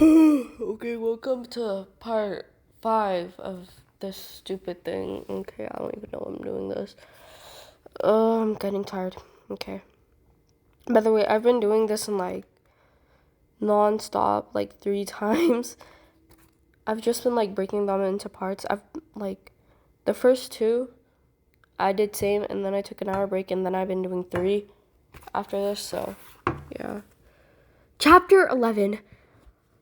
Okay, welcome to part 5 of this stupid thing. Okay, I don't even know I'm doing this. I'm getting tired. Okay. By the way, I've been doing this in non-stop, 3 times. I've just been breaking them into parts. The first 2, I did same, and then I took an hour break, and then I've been doing 3 after this, so yeah. Chapter 11.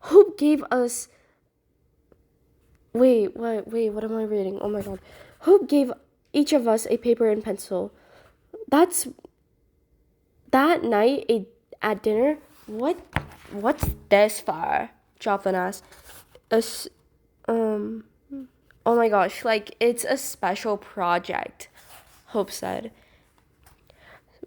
Hope gave us Wait, what am I reading? Oh my god. Hope gave each of us a paper and pencil. That's that night at dinner. What's this for? Joplin asked. Us Oh my gosh, it's a special project, Hope said.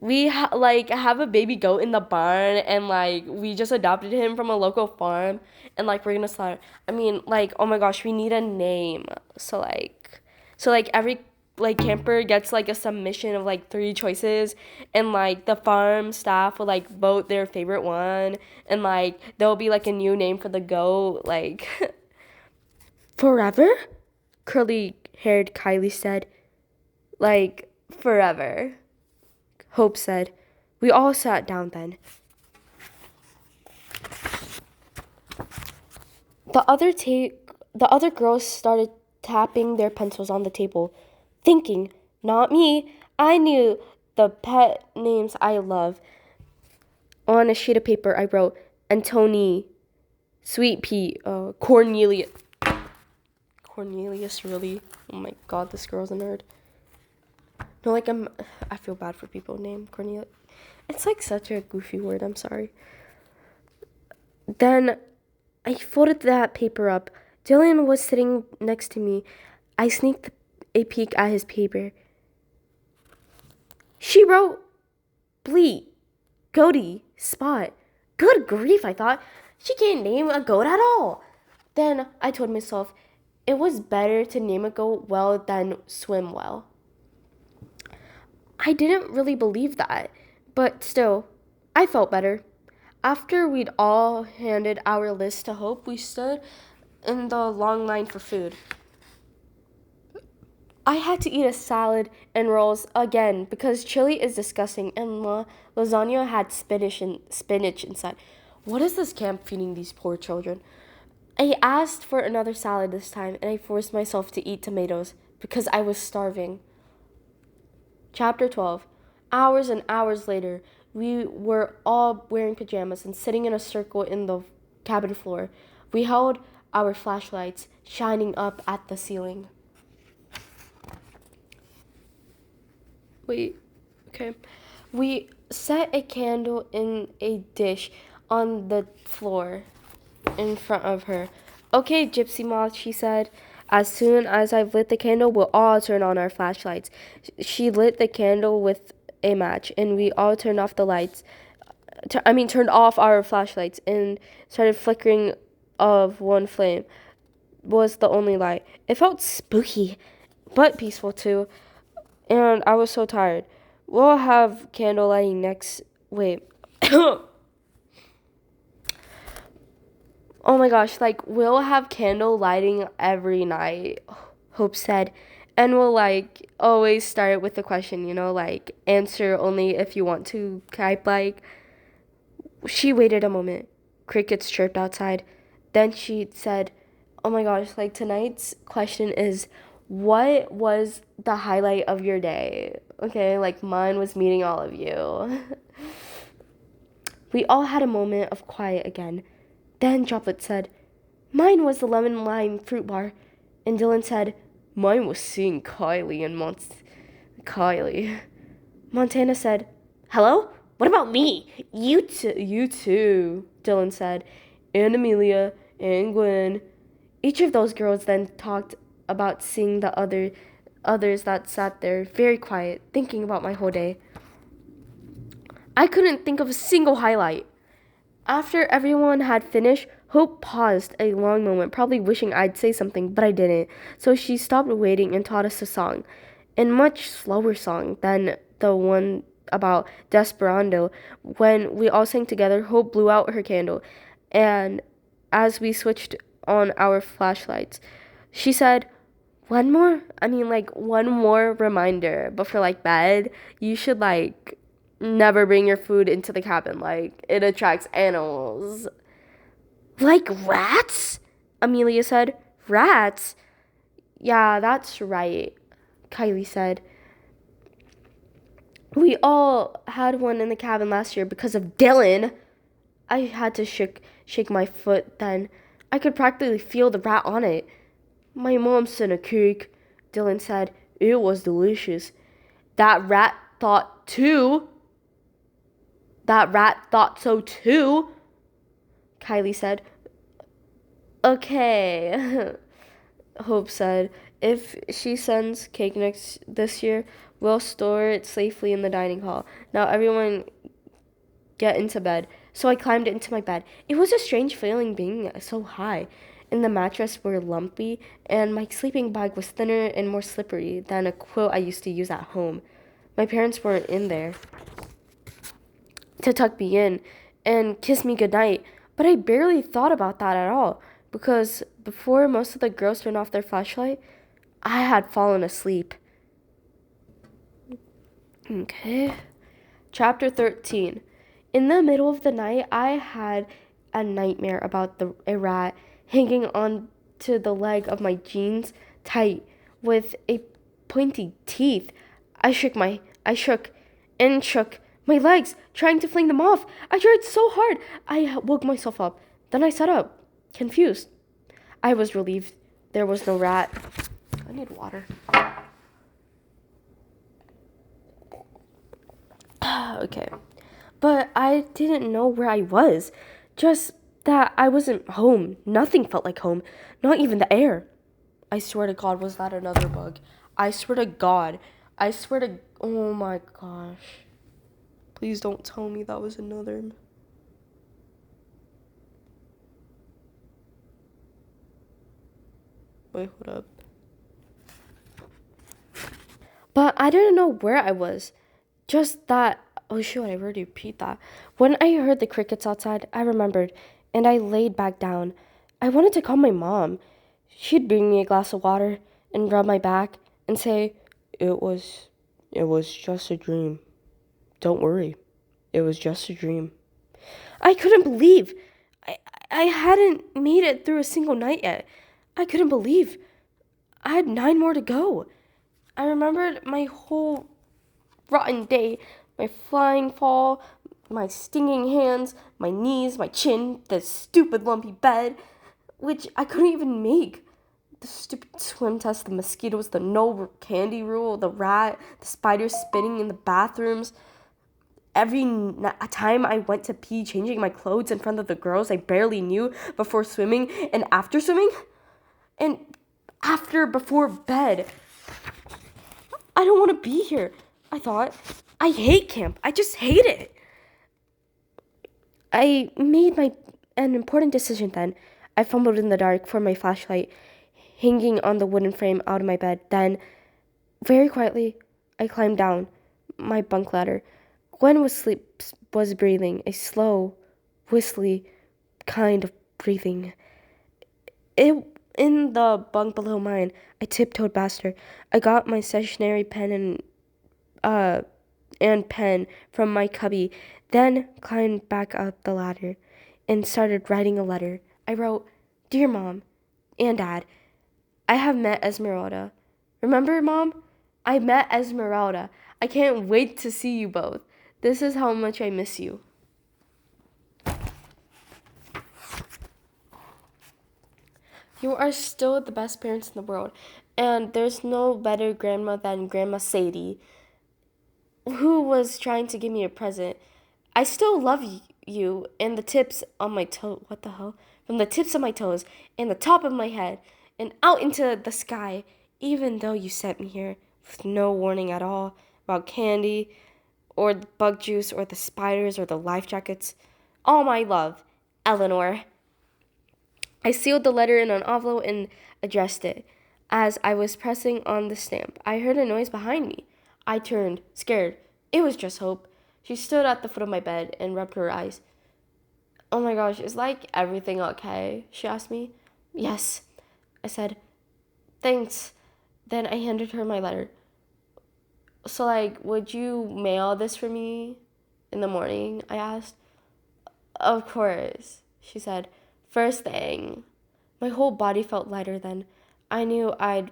We have a baby goat in the barn, and we just adopted him from a local farm, and we're gonna start. I mean, oh my gosh, we need a name. So every camper gets a submission of 3 choices, and the farm staff will vote their favorite one, and there'll be a new name for the goat, forever. Curly haired Kylie said, forever. Hope said. We all sat down then. The other girls started tapping their pencils on the table, thinking, not me. I knew the pet names I love. On a sheet of paper, I wrote Antoni, Sweet Pea, Cornelius. Cornelius, really? Oh my god, this girl's a nerd. No, I feel bad for people named Cornelius. It's such a goofy word, I'm sorry. Then I folded that paper up. Dylan was sitting next to me. I sneaked a peek at his paper. She wrote Bleat, Goaty, Spot. Good grief, I thought. She can't name a goat at all. Then I told myself it was better to name a goat well than swim well. I didn't really believe that, but still, I felt better. After we'd all handed our list to Hope, we stood in the long line for food. I had to eat a salad and rolls again because chili is disgusting and lasagna had spinach inside. What is this camp feeding these poor children? I asked for another salad this time, and I forced myself to eat tomatoes because I was starving. Chapter 12. Hours and hours later, we were all wearing pajamas and sitting in a circle in the cabin floor. We held our flashlights shining up at the ceiling. Okay. We set a candle in a dish on the floor in front of her. Okay, Gypsy Moth, she said. As soon as I've lit the candle, we'll all turn on our flashlights. She lit the candle with a match, and we all turned off the lights. Turned off our flashlights and started flickering of one flame. Was the only light. It felt spooky, but peaceful too. And I was so tired. We'll have candle lighting next. Wait. Oh my gosh, we'll have candle lighting every night, Hope said. And we'll always start with the question, answer only if you want to type She waited a moment. Crickets chirped outside. Then she said, oh my gosh, tonight's question is, what was the highlight of your day? Okay, mine was meeting all of you. We all had a moment of quiet again. Then Droplet said, mine was the lemon lime fruit bar. And Dylan said, mine was seeing Kylie and Kylie. Montana said, hello? What about me? You too, Dylan said. And Amelia, and Gwen. Each of those girls then talked about seeing the others that sat there very quiet, thinking about my whole day. I couldn't think of a single highlight. After everyone had finished, Hope paused a long moment, probably wishing I'd say something, but I didn't. So she stopped waiting and taught us a song. A much slower song than the one about Desperado. When we all sang together, Hope blew out her candle, and as we switched on our flashlights. She said, one more reminder before like bed. You should like never bring your food into the cabin. Like, it attracts animals. Like rats? Amelia said. Rats? Yeah, that's right, Kylie said. We all had one in the cabin last year because of Dylan. I had to shake my foot then. I could practically feel the rat on it. My mom sent a cake, Dylan said. It was delicious. That rat thought too. That rat thought so too, Kylie said. Okay, Hope said. If she sends cake next this year, we'll store it safely in the dining hall. Now everyone get into bed. So I climbed into my bed. It was a strange feeling being so high. And the mattress were lumpy, and my sleeping bag was thinner and more slippery than a quilt I used to use at home. My parents weren't in there to tuck me in and kiss me goodnight, but I barely thought about that at all because before most of the girls turned off their flashlight, I had fallen asleep. Okay. Chapter 13. In the middle of the night, I had a nightmare about a rat hanging on to the leg of my jeans tight with a pointy teeth. I shook and shook my legs, trying to fling them off. I tried so hard. I woke myself up. Then I sat up, confused. I was relieved there was no rat. I need water. Okay. But I didn't know where I was. Just that I wasn't home. Nothing felt like home. Not even the air. I swear to God, was that another bug? I swear to God. I swear to... Oh my gosh. Please don't tell me that was another... Wait, hold up. But I didn't know where I was. Just that... Oh shoot, I already repeat that. When I heard the crickets outside, I remembered, and I laid back down. I wanted to call my mom. She'd bring me a glass of water and rub my back and say, It was just a dream. Don't worry. It was just a dream. I couldn't believe. I hadn't made it through a single night yet. I couldn't believe. I had 9 more to go. I remembered my whole rotten day, my flying fall, my stinging hands, my knees, my chin, the stupid lumpy bed, which I couldn't even make. The stupid swim test, the mosquitoes, the no candy rule, the rat, the spiders spinning in the bathrooms. Every time I went to pee, changing my clothes in front of the girls I barely knew before swimming and after swimming, and before bed. I don't want to be here, I thought. I hate camp. I just hate it. I made an important decision then. I fumbled in the dark for my flashlight, hanging on the wooden frame out of my bed. Then, very quietly, I climbed down my bunk ladder. Gwen was breathing, a slow, whistly kind of breathing. In the bunk below mine, I tiptoed past her. I got my stationery pen and pen from my cubby, then climbed back up the ladder and started writing a letter. I wrote, Dear Mom and Dad, I have met Esmeralda. Remember, Mom? I met Esmeralda. I can't wait to see you both. This is how much I miss you. You are still the best parents in the world, and there's no better grandma than Grandma Sadie, who was trying to give me a present. I still love you and the tips on my toe. What the hell? From the tips of my toes and the top of my head and out into the sky, even though you sent me here with no warning at all about candy or the bug juice or the spiders or the life jackets. All my love, Eleanor. I sealed the letter in an envelope and addressed it. As I was pressing on the stamp, I heard a noise behind me. I turned, scared. It was just Hope. She stood at the foot of my bed and rubbed her eyes. Oh my gosh, is like everything okay? She asked me. Yes, I said. Thanks. Then I handed her my letter. So, like, would you mail this for me in the morning? I asked. Of course, she said. First thing. My whole body felt lighter then. I knew I'd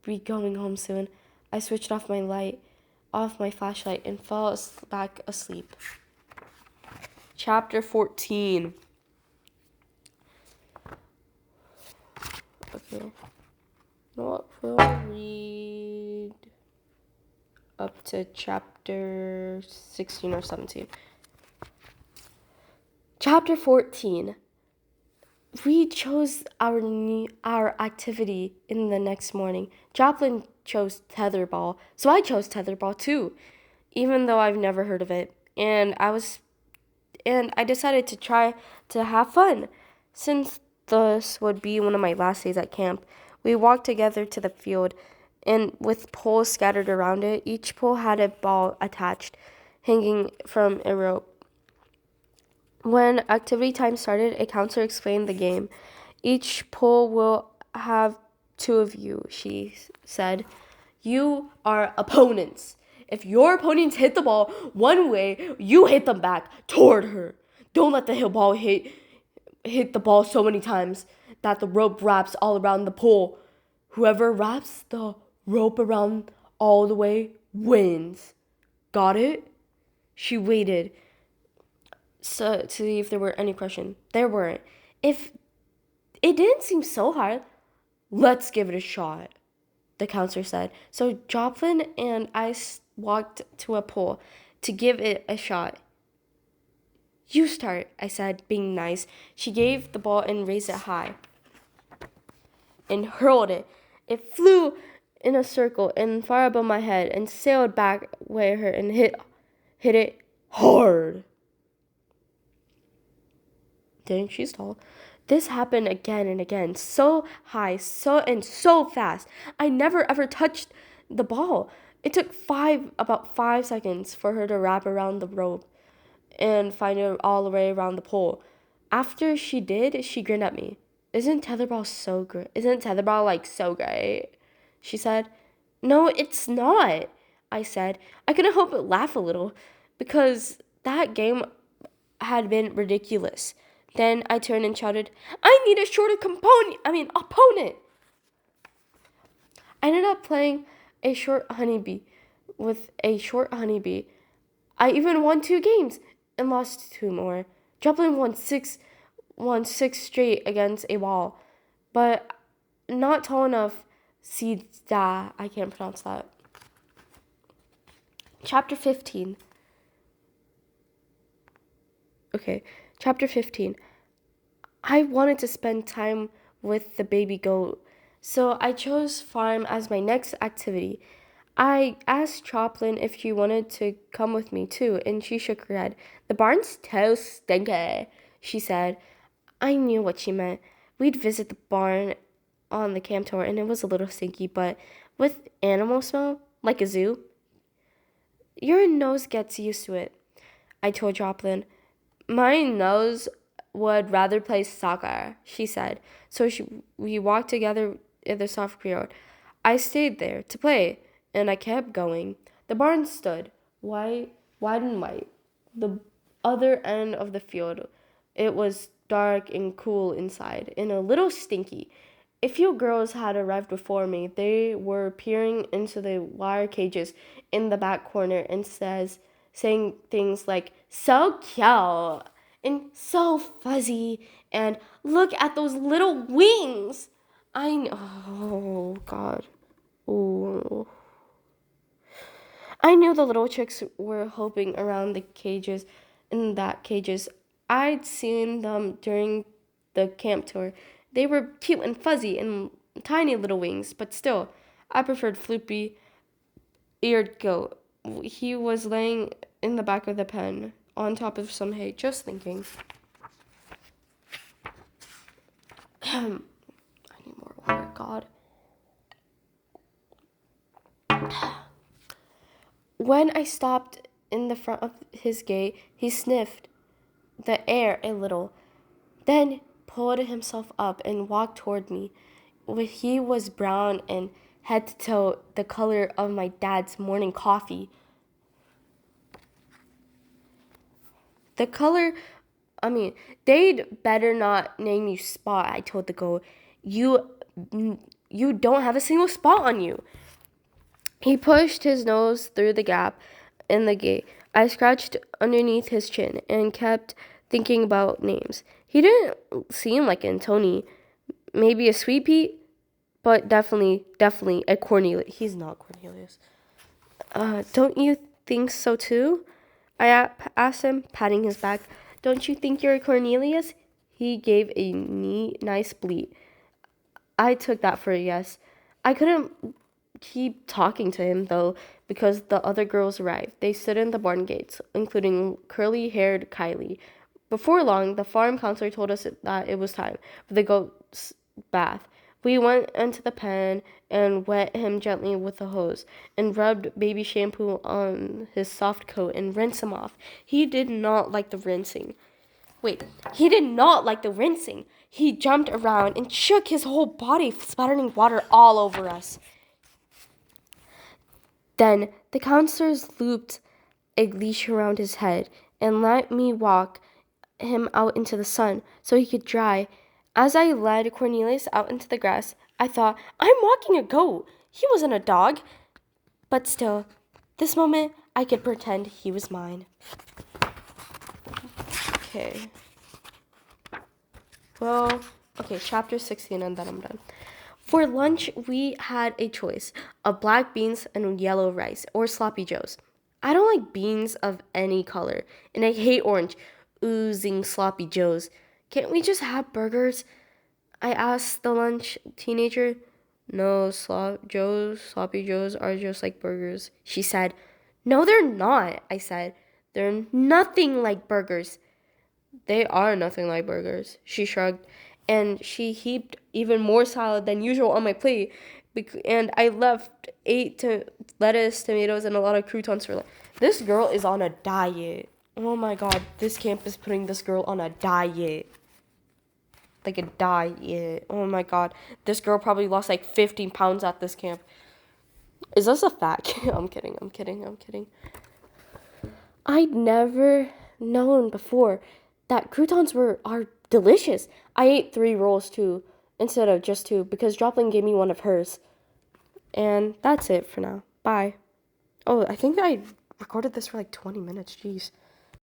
be going home soon. I switched off my flashlight, and fell back asleep. Chapter 14. Okay. We'll read up to chapter 16 or 17. Chapter 14. We chose our activity in the next morning. Joplin chose tetherball, so I chose tetherball too, even though I've never heard of it. And I decided to try to have fun. Since this would be one of my last days at camp, we walked together to the field, and with poles scattered around it, each pole had a ball attached, hanging from a rope. When activity time started, a counselor explained the game. Each pole will have two of you, she said. You are opponents. If your opponents hit the ball one way, you hit them back toward her. Don't let the ball hit the ball so many times that the rope wraps all around the pole. Whoever wraps the rope around all the way wins. Got it? She waited to see if there were any questions. There weren't. If it didn't seem so hard, let's give it a shot, the counselor said. So Joplin and I walked to a pool to give it a shot. You start, I said, being nice. She gave the ball and raised it high and hurled it. It flew in a circle and far above my head and sailed back way her and hit it hard. Didn't she stall? This happened again and again, so high, so fast. I never ever touched the ball. It took about 5 seconds for her to wrap around the rope and find it all the way around the pole. After she did, she grinned at me. Isn't tetherball so great? Isn't tetherball like so great? She said. No, it's not, I said. I couldn't help but laugh a little because that game had been ridiculous. Then I turned and shouted, I need a shorter opponent. I ended up playing a short honeybee with a short honeybee. I even won 2 games and lost 2 more. Joplin won six straight against a wall, but not tall enough. I can't pronounce that. Chapter 15. Okay, chapter 15. I wanted to spend time with the baby goat, so I chose farm as my next activity. I asked Joplin if she wanted to come with me too, and she shook her head. The barn's too stinky, she said. I knew what she meant. We'd visit the barn on the camp tour, and it was a little stinky, but with animal smell, like a zoo, your nose gets used to it. I told Joplin. My nose would rather play soccer, she said. So we walked together in the soccer field. I stayed there to play, and I kept going. The barn stood, wide and white. The other end of the field, it was dark and cool inside, and a little stinky. A few girls had arrived before me. They were peering into the wire cages in the back corner and saying things like, so cute and so fuzzy and look at those little wings. Oh, God. Ooh. I knew the little chicks were hopping around the cages cages. I'd seen them during the camp tour. They were cute and fuzzy and tiny little wings, but still, I preferred floopy-eared goat. He was laying in the back of the pen on top of some hay, just thinking. I need more water, God. When I stopped in the front of his gate, he sniffed. the air a little, then pulled himself up and walked toward me. He was brown and head to toe the color of my dad's morning coffee. The color, they'd better not name you Spot, I told the goat. You don't have a single spot on you. He pushed his nose through the gap in the gate. I scratched underneath his chin and kept thinking about names. He didn't seem like Tony. Maybe a Sweet Pea, but definitely a Cornelius. He's not Cornelius. Don't you think so too? I asked him, patting his back. Don't you think you're a Cornelius? He gave a nice bleat. I took that for a yes. I couldn't keep talking to him, though, because the other girls arrived. They stood in the barn gates, including curly-haired Kylie. Before long, the farm counselor told us that it was time for the goat's bath. We went into the pen and wet him gently with a hose and rubbed baby shampoo on his soft coat and rinsed him off. He did not like the rinsing. He jumped around and shook his whole body, splattering water all over us. Then the counselors looped a leash around his head and let me walk him out into the sun so he could dry. As I led Cornelius out into the grass, I thought, I'm walking a goat. He wasn't a dog. But still, this moment, I could pretend he was mine. Okay. Well, chapter 16, and then I'm done. For lunch, we had a choice of black beans and yellow rice, or sloppy joes. I don't like beans of any color, and I hate orange, oozing sloppy joes. Can't we just have burgers? I asked the lunch teenager. No, sloppy joes are just like burgers, she said. No, they're not, I said. They're nothing like burgers. They are nothing like burgers, she shrugged, and she heaped even more salad than usual on my plate, and I left 8 lettuce, tomatoes, and a lot of croutons for lunch. This girl is on a diet. Oh my god, this camp is putting this girl on a diet. Like a diet. Oh my god, this girl probably lost like 15 pounds at this camp. Is this a fact? I'm kidding. I'd never known before that croutons are delicious. I ate 3 rolls too, instead of just 2, because Joplin gave me one of hers. And that's it for now. Bye. Oh, I think I recorded this for like 20 minutes. Jeez.